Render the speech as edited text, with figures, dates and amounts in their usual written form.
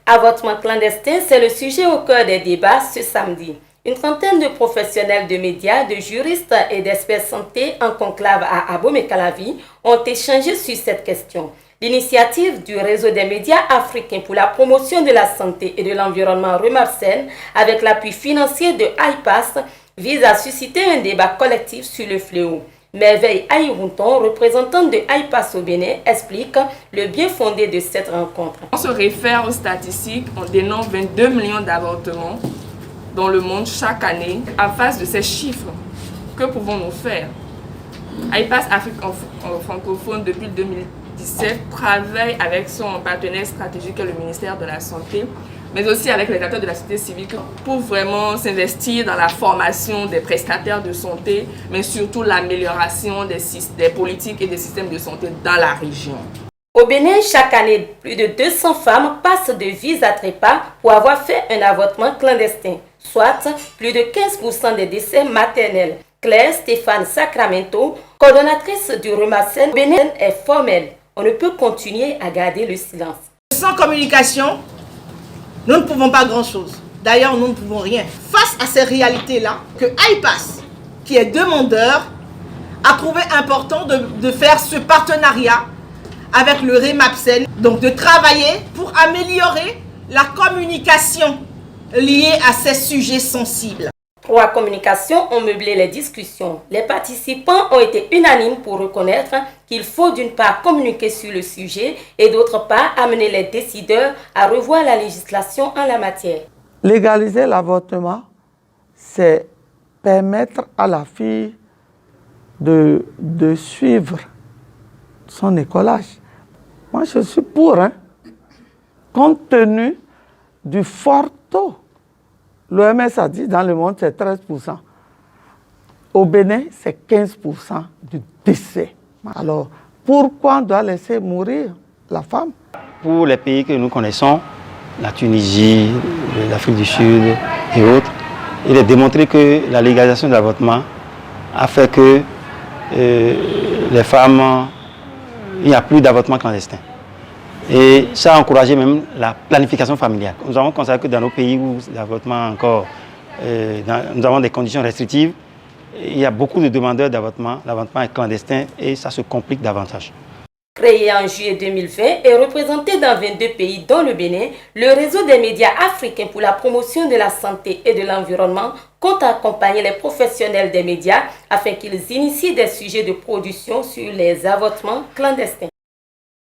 Avortement clandestin, c'est le sujet au cœur des débats ce samedi. Une trentaine de professionnels de médias, de juristes et d'experts santé en conclave à Abomey-Calavi ont échangé sur cette question. L'initiative du réseau des médias africains pour la promotion de la santé et de l'environnement Remapsen, avec l'appui financier de IPAS, vise à susciter un débat collectif sur le fléau. Merveille Aïrounton, représentante de IPAS au Bénin, explique le bien fondé de cette rencontre. On se réfère aux statistiques, on dénombre 22 millions d'avortements dans le monde chaque année. En face de ces chiffres, que pouvons-nous faire? IPAS Afrique francophone, depuis 2017, travaille avec son partenaire stratégique, le ministère de la Santé, mais aussi avec les acteurs de la société civile pour vraiment s'investir dans la formation des prestataires de santé, mais surtout l'amélioration des politiques et des systèmes de santé dans la région. Au Bénin, chaque année, plus de 200 femmes passent de vis à trépas pour avoir fait un avortement clandestin, soit plus de 15% des décès maternels. Claire Stéphane Sacramento, coordonnatrice du Remapsen Bénin, est formelle. On ne peut continuer à garder le silence. Sans communication, nous ne pouvons pas grand-chose. D'ailleurs, nous ne pouvons rien. Face à ces réalités-là, que IPAS, qui est demandeur, a trouvé important de faire ce partenariat avec le Remapsen, donc de travailler pour améliorer la communication liée à ces sujets sensibles. 3 communications ont meublé les discussions. Les participants ont été unanimes pour reconnaître qu'il faut d'une part communiquer sur le sujet et d'autre part amener les décideurs à revoir la législation en la matière. Légaliser l'avortement, c'est permettre à la fille de suivre son écolage. Moi, je suis pour, compte tenu du fort taux. L'OMS a dit dans le monde, c'est 13%. Au Bénin, c'est 15% du décès. Alors, pourquoi on doit laisser mourir la femme? Pour les pays que nous connaissons, la Tunisie, l'Afrique du Sud et autres, il est démontré que la légalisation de l'avortement a fait que les femmes, il n'y a plus d'avortement clandestin. Et ça a encouragé même la planification familiale. Nous avons constaté que dans nos pays où l'avortement encore, nous avons des conditions restrictives, il y a beaucoup de demandeurs d'avortement, l'avortement est clandestin et ça se complique davantage. Créé en juillet 2020 et représenté dans 22 pays dont le Bénin, le réseau des médias africains pour la promotion de la santé et de l'environnement compte accompagner les professionnels des médias afin qu'ils initient des sujets de production sur les avortements clandestins.